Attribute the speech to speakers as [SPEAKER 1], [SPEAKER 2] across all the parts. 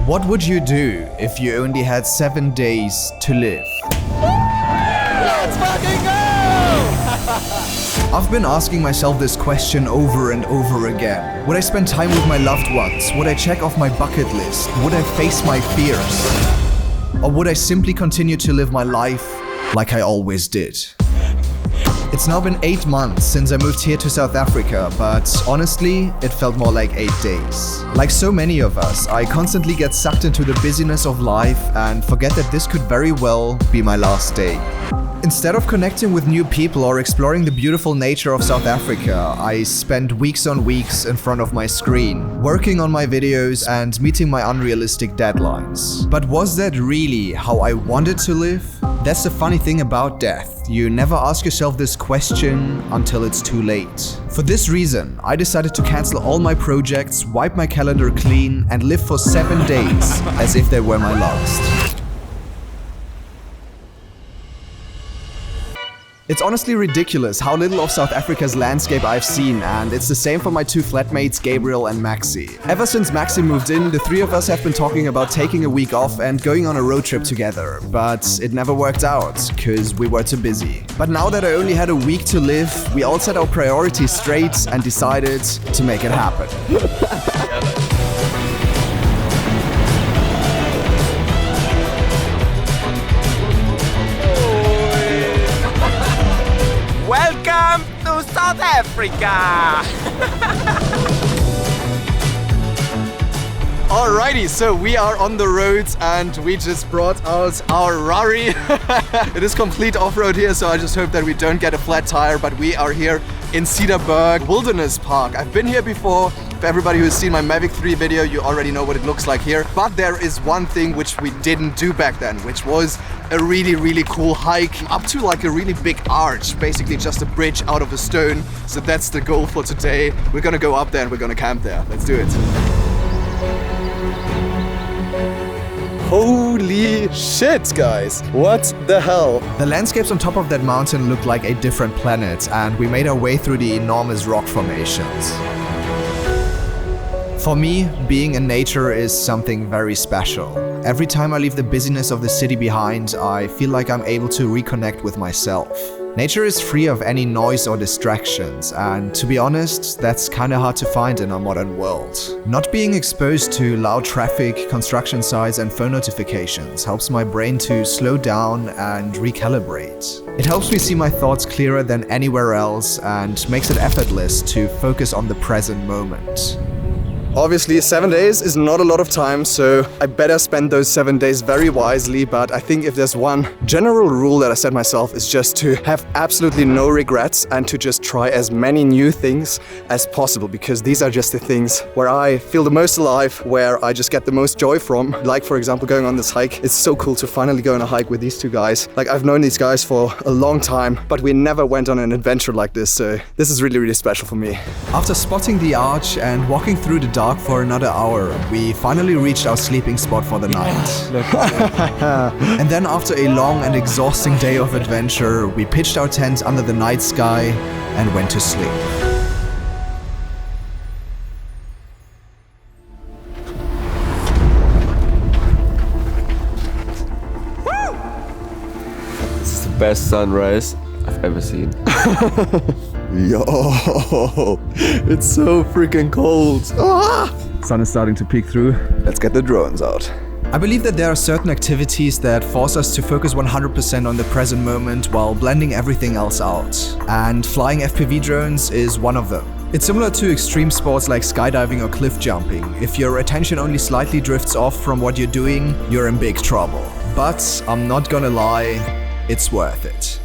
[SPEAKER 1] What would you do if you only had 7 days to live?
[SPEAKER 2] Let's fucking go!
[SPEAKER 1] I've been asking myself this question over and over again. Would I spend time with my loved ones? Would I check off my bucket list? Would I face my fears? Or would I simply continue to live my life like I always did? It's now been 8 months since I moved here to South Africa, but honestly, it felt more like 8 days. Like so many of us, I constantly get sucked into the busyness of life and forget that this could very well be my last day. Instead of connecting with new people or exploring the beautiful nature of South Africa, I spent weeks on weeks in front of my screen, working on my videos and meeting my unrealistic deadlines. But was that really how I wanted to live? That's the funny thing about death. You never ask yourself this question until it's too late. For this reason, I decided to cancel all my projects, wipe my calendar clean, and live for 7 days as if they were my last. It's honestly ridiculous how little of South Africa's landscape I've seen, and it's the same for my two flatmates Gabriel and Maxi. Ever since Maxi moved in, the three of us have been talking about taking a week off and going on a road trip together, but it never worked out, cause we were too busy. But now that I only had a week to live, we all set our priorities straight and decided to make it happen.
[SPEAKER 2] Welcome to South Africa!
[SPEAKER 1] Alrighty, so we are on the road and we just brought out our Rari. It is complete off-road here, so I just hope that we don't get a flat tire, but we are here in Cedarburg Wilderness Park. I've been here before. For everybody who's seen my Mavic 3 video, you already know what it looks like here. But there is one thing which we didn't do back then, which was a really cool hike up to like a really big arch, basically just a bridge out of a stone. So that's the goal for today. We're gonna go up there and we're gonna camp there. Let's do it. Holy shit, guys. What the hell? The landscapes on top of that mountain look like a different planet, and we made our way through the enormous rock formations. For me, being in nature is something very special. Every time I leave the busyness of the city behind, I feel like I'm able to reconnect with myself. Nature is free of any noise or distractions, and to be honest, that's kinda hard to find in our modern world. Not being exposed to loud traffic, construction sites and phone notifications helps my brain to slow down and recalibrate. It helps me see my thoughts clearer than anywhere else and makes it effortless to focus on the present moment. Obviously, 7 days is not a lot of time, so I better spend those 7 days very wisely, but I think if there's one general rule that I set myself is just to have absolutely no regrets and to just try as many new things as possible, because these are just the things where I feel the most alive, where I just get the most joy from. Like, for example, going on this hike. It's so cool to finally go on a hike with these two guys. Like, I've known these guys for a long time, but we never went on an adventure like this, so this is really special for me. After spotting the arch and walking through the dark for another hour, we finally reached our sleeping spot for the night. And then after a long and exhausting day of adventure, we pitched our tent under the night sky and went to sleep.
[SPEAKER 3] This is the best sunrise I've ever seen.
[SPEAKER 1] Yo, it's so freaking cold. Ah!
[SPEAKER 4] Sun is starting to peek through.
[SPEAKER 1] Let's get the drones out. I believe that there are certain activities that force us to focus 100% on the present moment while blending everything else out. And flying FPV drones is one of them. It's similar to extreme sports like skydiving or cliff jumping. If your attention only slightly drifts off from what you're doing, you're in big trouble. But I'm not gonna lie, it's worth it.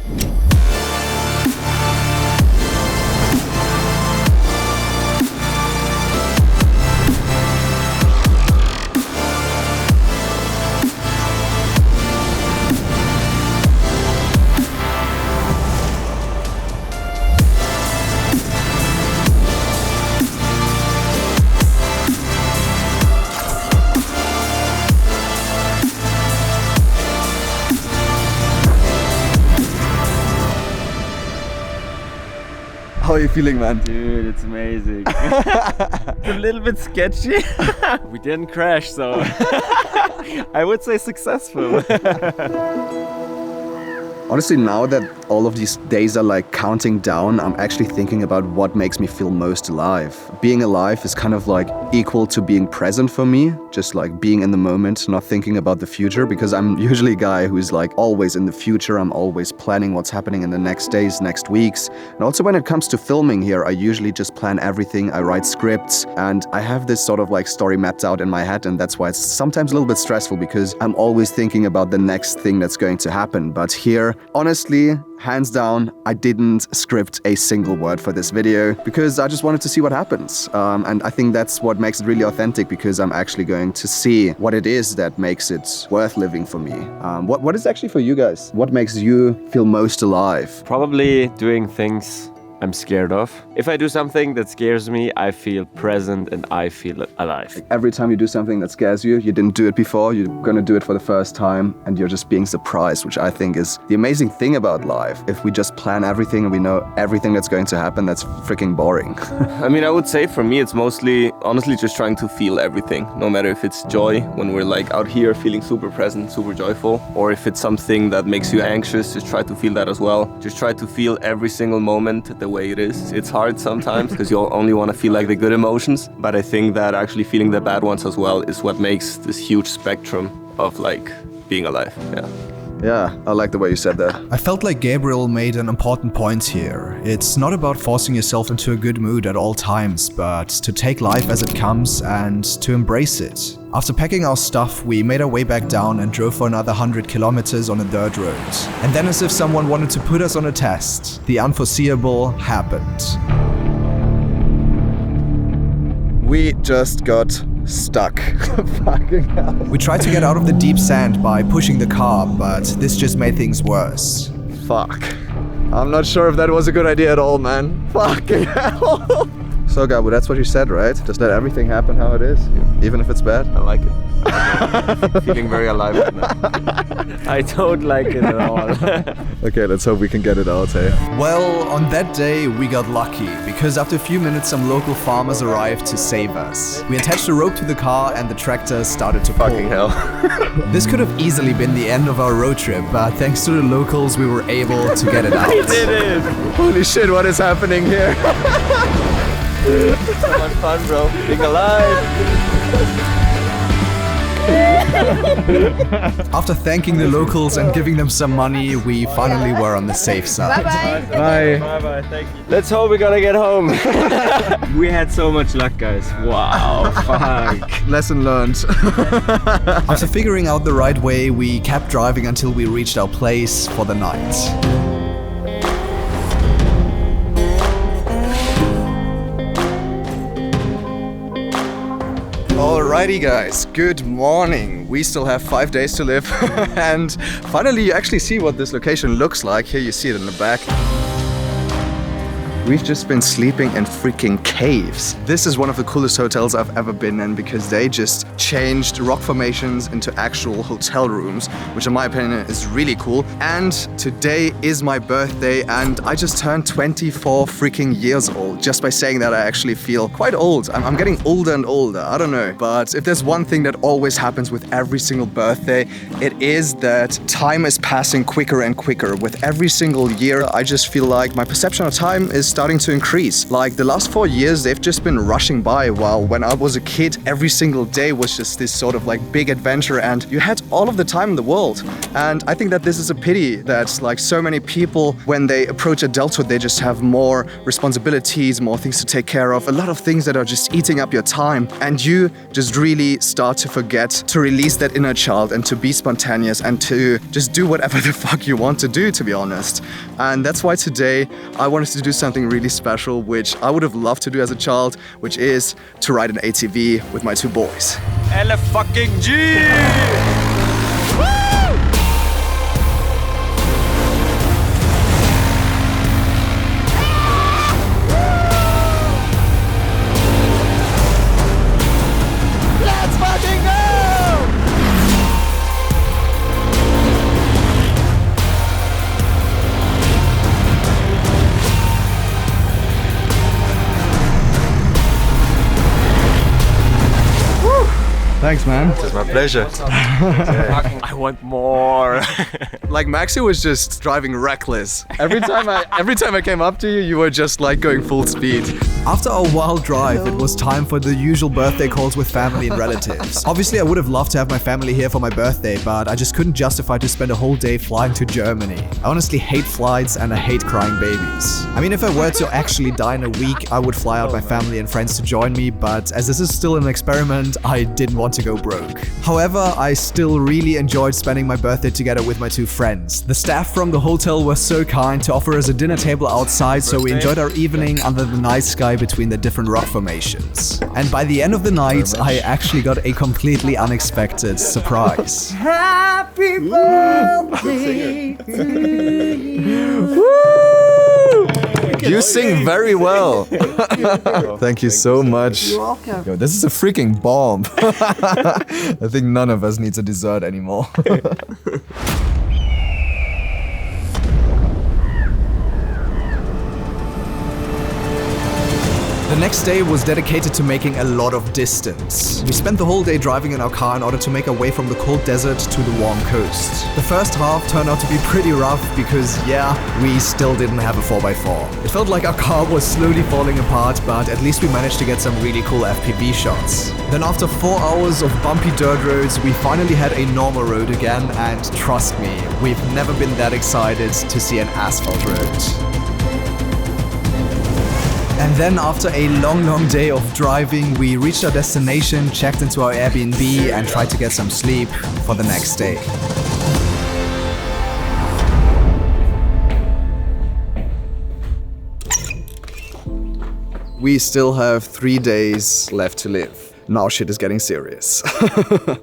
[SPEAKER 1] How are you feeling, man?
[SPEAKER 3] Dude, it's amazing. It's a little bit sketchy. We didn't crash, so I would say successful.
[SPEAKER 1] Honestly, now that all of these days are like counting down, I'm actually thinking about what makes me feel most alive. Being alive is kind of like equal to being present for me, just like being in the moment, not thinking about the future, because I'm usually a guy who's like always in the future. I'm always planning what's happening in the next days, next weeks. And also when it comes to filming here, I usually just plan everything. I write scripts and I have this sort of like story mapped out in my head, and that's why it's sometimes a little bit stressful because I'm always thinking about the next thing that's going to happen. But here, honestly, hands down, I didn't script a single word for this video because I just wanted to see what happens. And I think that's what makes it really authentic, because I'm actually going to see what it is that makes it worth living for me. What is actually for you guys? What makes you feel most alive?
[SPEAKER 3] Probably doing things I'm scared of. If I do something that scares me, I feel present and I feel alive.
[SPEAKER 1] Every time you do something that scares you, you didn't do it before, you're gonna do it for the first time, and you're just being surprised, which I think is the amazing thing about life. If we just plan everything and we know everything that's going to happen, that's freaking boring.
[SPEAKER 4] I mean, I would say for me, it's mostly, honestly, just trying to feel everything. No matter if it's joy, when we're like out here feeling super present, super joyful, or if it's something that makes you anxious, just try to feel that as well. Just try to feel every single moment the way it is. It's hard sometimes because you only want to feel like the good emotions, but I think that actually feeling the bad ones as well is what makes this huge spectrum of like being alive.
[SPEAKER 1] Yeah, I like the way you said that.
[SPEAKER 5] I felt like Gabriel made an important point here. It's not about forcing yourself into a good mood at all times, but to take life as it comes and to embrace it. After packing our stuff, we made our way back down and drove for another 100 kilometers on a dirt road. And then, as if someone wanted to put us on a test, the unforeseeable happened.
[SPEAKER 1] We just got stuck. Fucking hell.
[SPEAKER 5] We tried to get out of the deep sand by pushing the car, but this just made things worse.
[SPEAKER 1] Fuck. I'm not sure if that was a good idea at all, man. Fucking hell. So, Gabo, that's what you said, right? Just let everything happen how it is, even if it's bad.
[SPEAKER 4] I like it. Feeling very alive right now.
[SPEAKER 3] I don't like it at all.
[SPEAKER 1] Okay, let's hope we can get it out, hey?
[SPEAKER 5] Well, on that day we got lucky, because after a few minutes some local farmers arrived to save us. We attached a rope to the car and the tractor started to pull.
[SPEAKER 4] Fucking hell.
[SPEAKER 5] This could have easily been the end of our road trip, but thanks to the locals we were able to get it out.
[SPEAKER 3] We did it!
[SPEAKER 1] Holy shit, what is happening here?
[SPEAKER 4] It's so much fun, bro. Being alive.
[SPEAKER 5] After thanking the locals and giving them some money, we finally were on the safe side.
[SPEAKER 3] Bye. Bye-bye, thank you. Let's hope we're gonna get home. We had so much luck, guys. Wow, fuck.
[SPEAKER 1] Lesson learned.
[SPEAKER 5] After figuring out the right way, we kept driving until we reached our place for the night.
[SPEAKER 1] Alrighty guys, good morning. We still have 5 days to live and finally you actually see what this location looks like. Here you see it in the back. We've just been sleeping in freaking caves. This is one of the coolest hotels I've ever been in because they just changed rock formations into actual hotel rooms, which in my opinion is really cool. And today is my birthday and I just turned 24 freaking years old. Just by saying that I actually feel quite old. I'm getting older and older, I don't know. But if there's one thing that always happens with every single birthday, it is that time is passing quicker and quicker. With every single year, I just feel like my perception of time is starting to increase. Like the last 4 years, they've just been rushing by, while when I was a kid, every single day was just this sort of like big adventure and you had all of the time in the world. And I think that this is a pity that like so many people, when they approach adulthood, they just have more responsibilities, more things to take care of, a lot of things that are just eating up your time, and you just really start to forget to release that inner child and to be spontaneous and to just do whatever the fuck you want to do, to be honest. And that's why today I wanted to do something really special, which I would have loved to do as a child, which is to ride an ATV with my 2 boys.
[SPEAKER 2] LFG!
[SPEAKER 6] Thanks, man.
[SPEAKER 7] It's my pleasure.
[SPEAKER 3] I want more.
[SPEAKER 7] Like Maxi was just driving reckless. Every time I came up to you, you were just like going full speed.
[SPEAKER 5] After a wild drive, it was time for the usual birthday calls with family and relatives. Obviously, I would have loved to have my family here for my birthday, but I just couldn't justify to spend a whole day flying to Germany. I honestly hate flights and I hate crying babies. I mean, if I were to actually die in a week, I would fly out my family and friends to join me, but as this is still an experiment, I didn't want to go broke. However, I still really enjoyed spending my birthday together with my two friends. The staff from the hotel were so kind to offer us a dinner table outside, so we enjoyed our evening under the night sky between the different rock formations. And by the end of the night, I actually got a completely unexpected surprise.
[SPEAKER 2] Happy birthday to you.
[SPEAKER 7] You sing very well. Thank you so much.
[SPEAKER 2] You're welcome.
[SPEAKER 5] Yo, this is a freaking bomb. I think none of us needs a dessert anymore. The next day was dedicated to making a lot of distance. We spent the whole day driving in our car in order to make our way from the cold desert to the warm coast. The first half turned out to be pretty rough because, yeah, we still didn't have a 4x4. It felt like our car was slowly falling apart, but at least we managed to get some really cool FPV shots. Then after 4 hours of bumpy dirt roads, we finally had a normal road again, and trust me, we've never been that excited to see an asphalt road. And then after a long day of driving, we reached our destination, checked into our Airbnb and tried to get some sleep for the next day.
[SPEAKER 7] We still have 3 days left to live. Now shit is getting serious.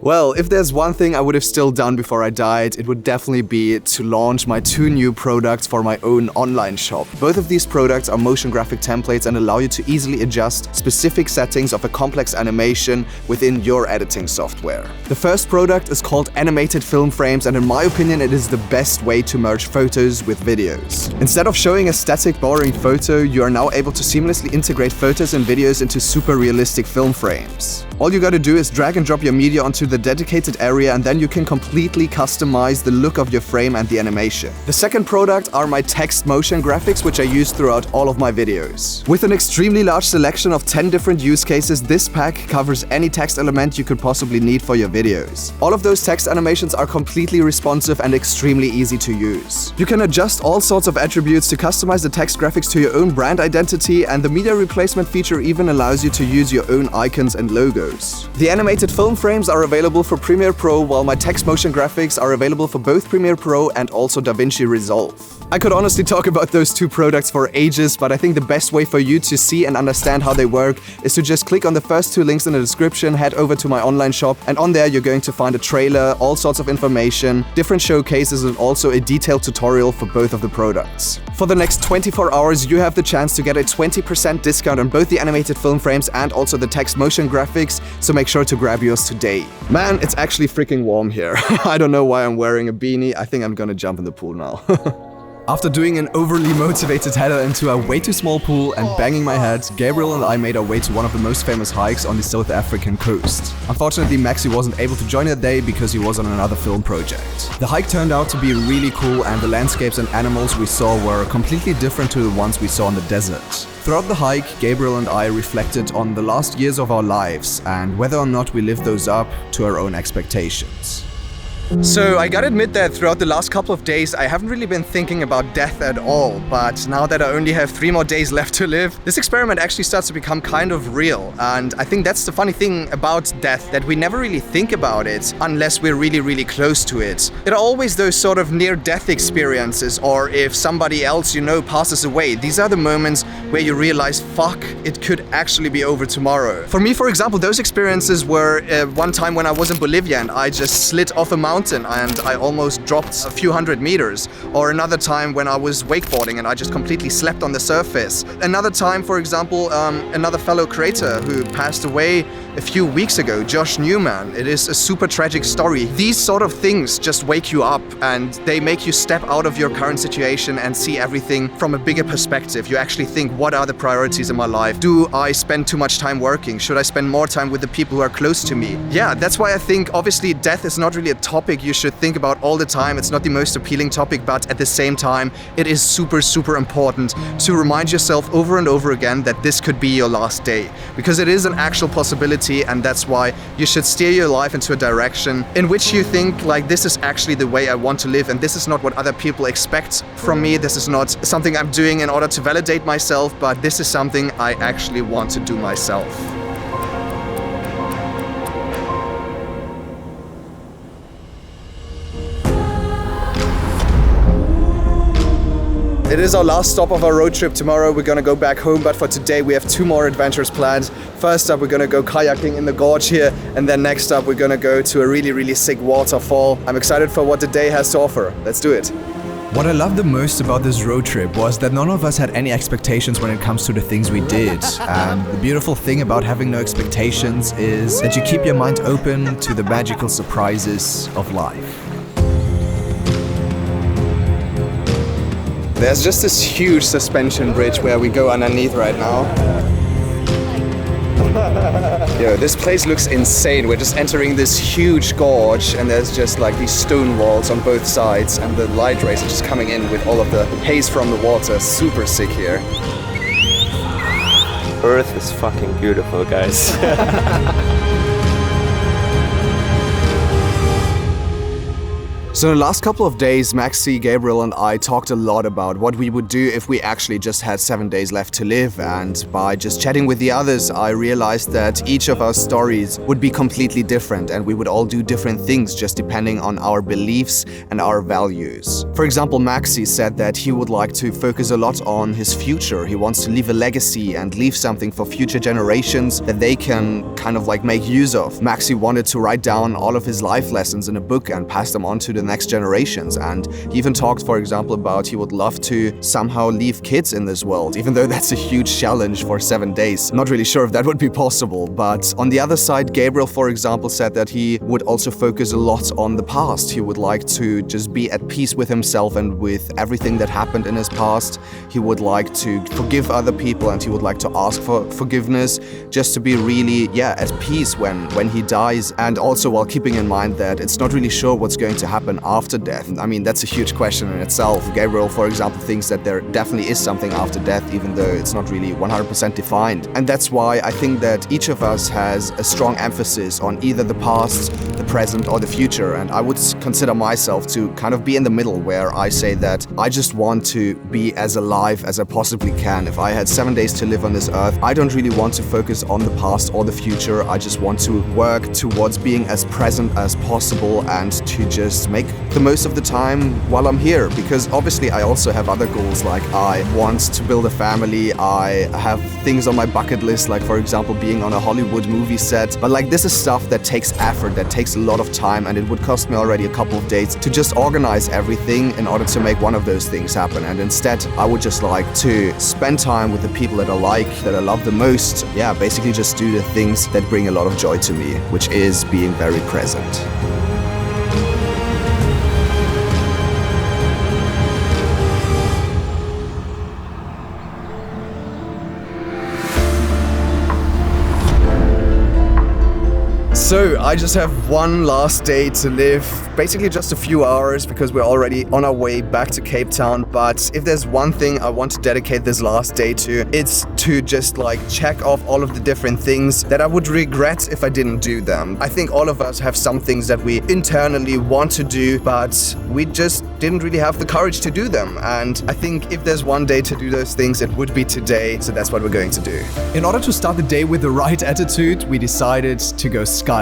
[SPEAKER 7] Well, if there's one thing I would have still done before I died, it would definitely be to launch my 2 new products for my own online shop. Both of these products are motion graphic templates and allow you to easily adjust specific settings of a complex animation within your editing software. The first product is called Animated Film Frames, and in my opinion it is the best way to merge photos with videos. Instead of showing a static, boring photo, you are now able to seamlessly integrate photos and videos into super realistic film frames. All you gotta do is drag and drop your media onto the dedicated area, and then you can completely customize the look of your frame and the animation. The second product are my text motion graphics, which I use throughout all of my videos. With an extremely large selection of 10 different use cases, this pack covers any text element you could possibly need for your videos. All of those text animations are completely responsive and extremely easy to use. You can adjust all sorts of attributes to customize the text graphics to your own brand identity, and the media replacement feature even allows you to use your own icons and logos. The animated film frames are available for Premiere Pro, while my text motion graphics are available for both Premiere Pro and also DaVinci Resolve. I could honestly talk about those 2 products for ages, but I think the best way for you to see and understand how they work is to just click on the first 2 links in the description, head over to my online shop, and on there you're going to find a trailer, all sorts of information, different showcases, and also a detailed tutorial for both of the products. For the next 24 hours, you have the chance to get a 20% discount on both the animated film frames and also the text motion graphics, so make sure to grab yours today. Man, it's actually freaking warm here. I don't know why I'm wearing a beanie. I think I'm gonna jump in the pool now.
[SPEAKER 5] After doing an overly motivated header into a way too small pool and banging my head, Gabriel and I made our way to one of the most famous hikes on the South African coast. Unfortunately, Maxi wasn't able to join that day because he was on another film project. The hike turned out to be really cool, and the landscapes and animals we saw were completely different to the ones we saw in the desert. Throughout the hike, Gabriel and I reflected on the last years of our lives and whether or not we lived those up to our own expectations.
[SPEAKER 7] So I gotta admit that throughout the last couple of days I haven't really been thinking about death at all, but now that I only have 3 more days left to live, this experiment actually starts to become kind of real. And I think that's the funny thing about death, that we never really think about it unless we're really close to it. There are always those sort of near-death experiences, or if somebody else you know passes away. These are the moments where you realize, fuck, it could actually be over tomorrow. For me, for example, those experiences were one time when I was in Bolivia and I just slid off a mountain and I almost dropped a few hundred meters. Or another time when I was wakeboarding and I just completely slept on the surface. Another time, for example, another fellow creator who passed away a few weeks ago, Josh Newman. It is a super tragic story. These sort of things just wake you up and they make you step out of your current situation and see everything from a bigger perspective. You actually think, what are the priorities in my life? Do I spend too much time working? Should I spend more time with the people who are close to me? Yeah, that's why I think obviously death is not really a topic you should think about all the time. It's not the most appealing topic, but at the same time, it is super, super important to remind yourself over and over again that this could be your last day, because it is an actual possibility, and that's why you should steer your life into a direction in which you think like, this is actually the way I want to live, and this is not what other people expect from me. This is not something I'm doing in order to validate myself, but this is something I actually want to do myself. It is our last stop of our road trip. Tomorrow we're gonna go back home, but for today we have 2 more adventures planned. First up, we're gonna go kayaking in the gorge here, and then next up we're gonna go to a really, really sick waterfall. I'm excited for what the day has to offer. Let's do it.
[SPEAKER 5] What I loved the most about this road trip was that none of us had any expectations when it comes to the things we did. And the beautiful thing about having no expectations is that you keep your mind open to the magical surprises of life.
[SPEAKER 7] There's just this huge suspension bridge where we go underneath right now. Yo, this place looks insane. We're just entering this huge gorge and there's just like these stone walls on both sides and the light rays are just coming in with all of the haze from the water. Super sick here.
[SPEAKER 3] Earth is fucking beautiful, guys.
[SPEAKER 7] So in the last couple of days, Maxi, Gabriel and I talked a lot about what we would do if we actually just had 7 days left to live, and by just chatting with the others, I realized that each of our stories would be completely different and we would all do different things just depending on our beliefs and our values. For example, Maxi said that he would like to focus a lot on his future. He wants to leave a legacy and leave something for future generations that they can kind of like make use of. Maxi wanted to write down all of his life lessons in a book and pass them on to the next generations, and he even talked, for example, about he would love to somehow leave kids in this world, even though that's a huge challenge for 7 days. Not really sure if that would be possible, but on the other side, Gabriel, for example, said that he would also focus a lot on the past. He would like to just be at peace with himself and with everything that happened in his past. He would like to forgive other people and he would like to ask for forgiveness just to be really, at peace when he dies, and also while keeping in mind that it's not really sure what's going to happen after death. I mean, that's a huge question in itself. Gabriel, for example, thinks that there definitely is something after death, even though it's not really 100% defined. And that's why I think that each of us has a strong emphasis on either the past, the present, or the future. And I would consider myself to kind of be in the middle, where I say that I just want to be as alive as I possibly can. If I had 7 days to live on this earth, I don't really want to focus on the past or the future. I just want to work towards being as present as possible and to just make the most of the time while I'm here, because obviously I also have other goals, like I want to build a family, I have things on my bucket list, like for example being on a Hollywood movie set, but like this is stuff that takes effort, that takes a lot of time, and it would cost me already a couple of days to just organize everything in order to make one of those things happen. And instead I would just like to spend time with the people that I like, that I love the most. Basically just do the things that bring a lot of joy to me, which is being very present. So I just have one last day to live, basically just a few hours, because we're already on our way back to Cape Town. But if there's one thing I want to dedicate this last day to, it's to just like check off all of the different things that I would regret if I didn't do them. I think all of us have some things that we internally want to do, but we just didn't really have the courage to do them. And I think if there's one day to do those things, it would be today. So that's what we're going to do.
[SPEAKER 5] In order to start the day with the right attitude, we decided to go skydiving.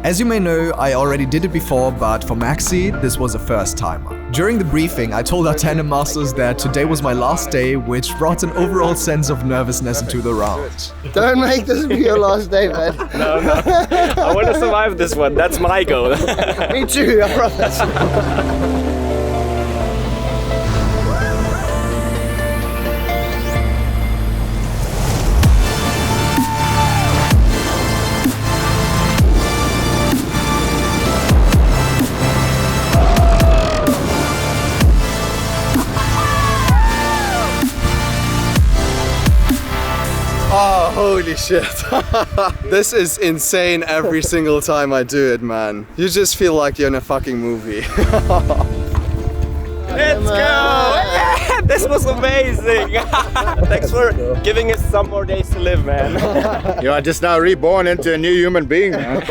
[SPEAKER 5] As you may know, I already did it before, but for Maxi, this was a first timer. During the briefing, I told our tandem masters that today was my last day, which brought an overall sense of nervousness into the round.
[SPEAKER 2] Don't make this be your last day, man.
[SPEAKER 3] No. I want to survive this one. That's my goal.
[SPEAKER 2] Me too, I promise.
[SPEAKER 7] Holy shit. This is insane every single time I do it, man. You just feel like you're in a fucking movie.
[SPEAKER 3] Let's go! This was amazing! Thanks for giving us some more days to live, man.
[SPEAKER 2] You are just now reborn into a new human being, man.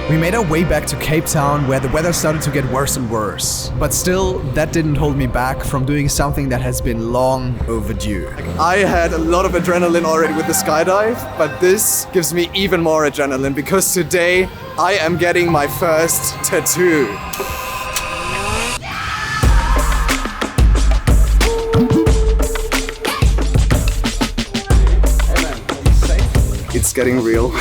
[SPEAKER 5] We made our way back to Cape Town, where the weather started to get worse and worse. But still, that didn't hold me back from doing something that has been long overdue.
[SPEAKER 7] I had a lot of adrenaline already with the skydive, but this gives me even more adrenaline because today I am getting my first tattoo. It's getting real.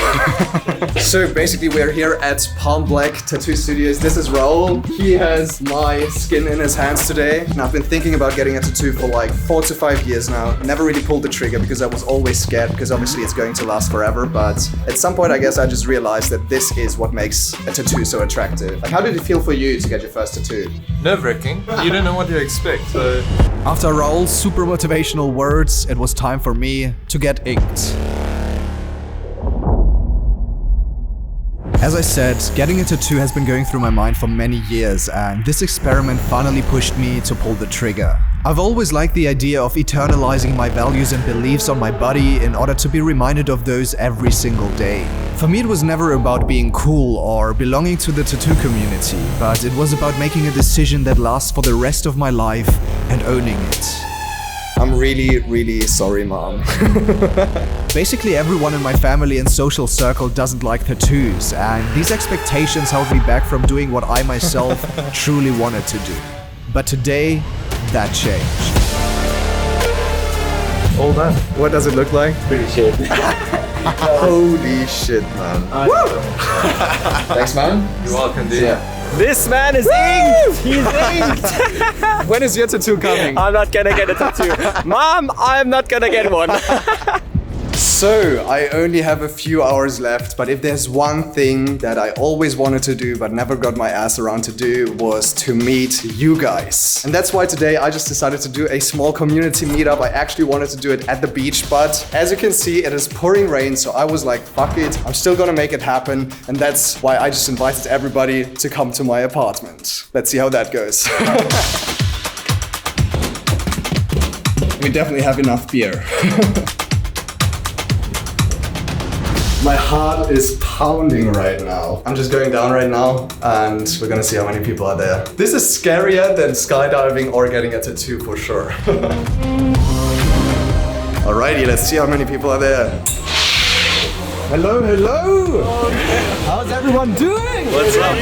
[SPEAKER 7] So basically we're here at Palm Black Tattoo Studios. This is Raul. He has my skin in his hands today. And I've been thinking about getting a tattoo for like 4 to 5 years now. Never really pulled the trigger because I was always scared because obviously it's going to last forever. But at some point I guess I just realized that this is what makes a tattoo so attractive. Like, how did it feel for you to get your first tattoo?
[SPEAKER 6] Nerve-wracking. You don't know what to expect, so...
[SPEAKER 5] After Raul's super motivational words, it was time for me to get inked. As I said, getting a tattoo has been going through my mind for many years, and this experiment finally pushed me to pull the trigger. I've always liked the idea of eternalizing my values and beliefs on my body in order to be reminded of those every single day. For me, it was never about being cool or belonging to the tattoo community, but it was about making a decision that lasts for the rest of my life and owning it.
[SPEAKER 7] I'm really, really sorry, Mom.
[SPEAKER 5] Basically everyone in my family and social circle doesn't like tattoos, and these expectations held me back from doing what I myself truly wanted to do. But today, that changed.
[SPEAKER 6] All done.
[SPEAKER 7] What does it look like?
[SPEAKER 3] Pretty shit.
[SPEAKER 7] Holy shit, man. Woo! Thanks, man.
[SPEAKER 6] You're welcome, dude.
[SPEAKER 7] Yeah.
[SPEAKER 3] This man is inked! He's inked!
[SPEAKER 7] When is your tattoo coming?
[SPEAKER 3] I'm not gonna get a tattoo. Mom, I'm not gonna get one.
[SPEAKER 7] So, I only have a few hours left, but if there's one thing that I always wanted to do but never got my ass around to do was to meet you guys. And that's why today I just decided to do a small community meetup. I actually wanted to do it at the beach, but as you can see, it is pouring rain, so I was like, fuck it, I'm still gonna make it happen. And that's why I just invited everybody to come to my apartment. Let's see how that goes. We definitely have enough beer. My heart is pounding right now. I'm just going down right now and we're gonna see how many people are there. This is scarier than skydiving or getting a tattoo for sure. Alrighty, let's see how many people are there. Hello, hello! How's everyone doing?
[SPEAKER 3] What's up?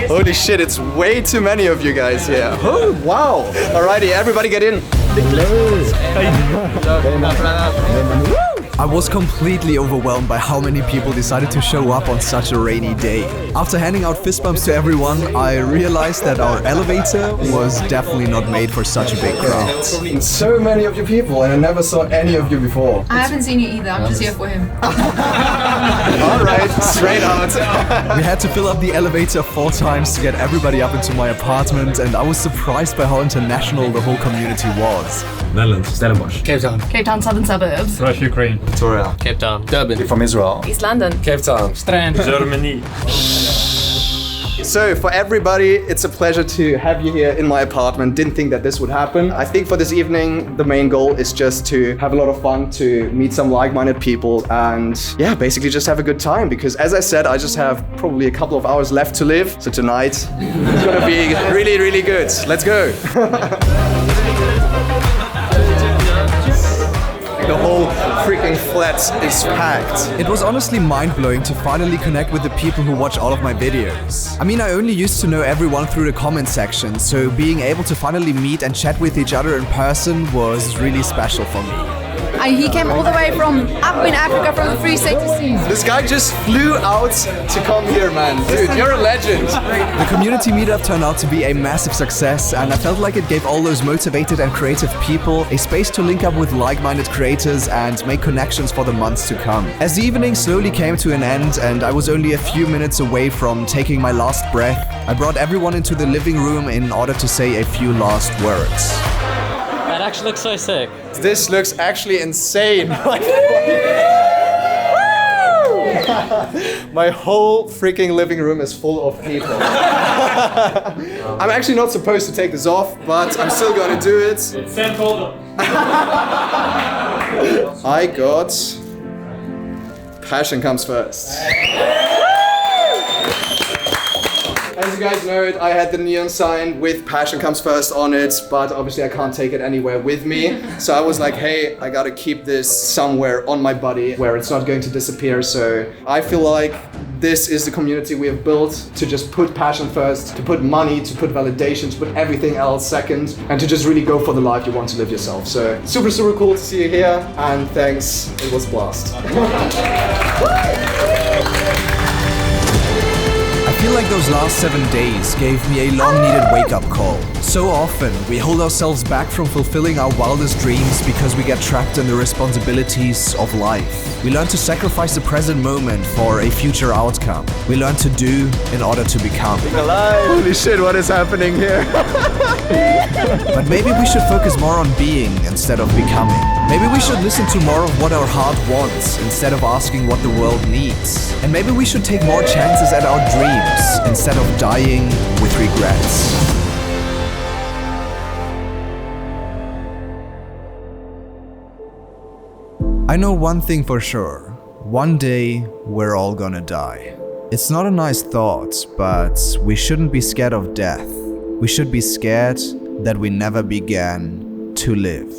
[SPEAKER 7] Holy shit, it's way too many of you guys here. Oh, wow. Alrighty, everybody get in.
[SPEAKER 5] I was completely overwhelmed by how many people decided to show up on such a rainy day. After handing out fist bumps to everyone, I realized that our elevator was definitely not made for such a big crowd.
[SPEAKER 7] So many of you people, and I never saw any of you before.
[SPEAKER 8] I haven't seen you either, I'm just here for him.
[SPEAKER 7] Alright, straight out.
[SPEAKER 5] We had to fill up the elevator 4 times to get everybody up into my apartment, and I was surprised by how international the whole community was.
[SPEAKER 6] Netherlands, Stellenbosch.
[SPEAKER 8] Cape Town, southern suburbs.
[SPEAKER 6] Russia, Ukraine.
[SPEAKER 2] Victoria.
[SPEAKER 3] Cape Town.
[SPEAKER 2] Durban. From Israel.
[SPEAKER 8] East London.
[SPEAKER 2] Cape Town.
[SPEAKER 6] Strand. Germany.
[SPEAKER 7] So for everybody, it's a pleasure to have you here in my apartment. Didn't think that this would happen. I think for this evening, the main goal is just to have a lot of fun, to meet some like-minded people, and yeah, basically just have a good time. Because as I said, I just have probably a couple of hours left to live. So tonight, it's gonna be really, really good. Let's go. The whole freaking flat is packed.
[SPEAKER 5] It was honestly mind-blowing to finally connect with the people who watch all of my videos. I mean, I only used to know everyone through the comment section, so being able to finally meet and chat with each other in person was really special for me.
[SPEAKER 8] He came all the way from up in Africa, from the Free State to see.
[SPEAKER 7] This guy just flew out to come here, man. Dude, you're a legend.
[SPEAKER 5] The community meetup turned out to be a massive success, and I felt like it gave all those motivated and creative people a space to link up with like-minded creators and make connections for the months to come. As the evening slowly came to an end and I was only a few minutes away from taking my last breath, I brought everyone into the living room in order to say a few last words.
[SPEAKER 9] That actually looks so sick.
[SPEAKER 7] This looks actually insane. My whole freaking living room is full of people. I'm actually not supposed to take this off, but I'm still gonna do it.
[SPEAKER 9] Sam told him.
[SPEAKER 7] I got Passion Comes First. As you guys know it, I had the neon sign with Passion Comes First on it, but obviously I can't take it anywhere with me. So I was like, hey, I gotta keep this somewhere on my body where it's not going to disappear. So I feel like this is the community we have built to just put passion first, to put money, to put validation, to put everything else second, and to just really go for the life you want to live yourself. So super, super cool to see you here, and thanks, it was a blast.
[SPEAKER 5] I feel like those last 7 days gave me a long-needed wake-up call. So often, we hold ourselves back from fulfilling our wildest dreams because we get trapped in the responsibilities of life. We learn to sacrifice the present moment for a future outcome. We learn to do in order to become.
[SPEAKER 7] Holy shit, what is happening here?
[SPEAKER 5] But maybe we should focus more on being instead of becoming. Maybe we should listen to more of what our heart wants instead of asking what the world needs. And maybe we should take more chances at our dreams instead of dying with regrets. I know one thing for sure. One day, we're all gonna die. It's not a nice thought, but we shouldn't be scared of death. We should be scared that we never began to live.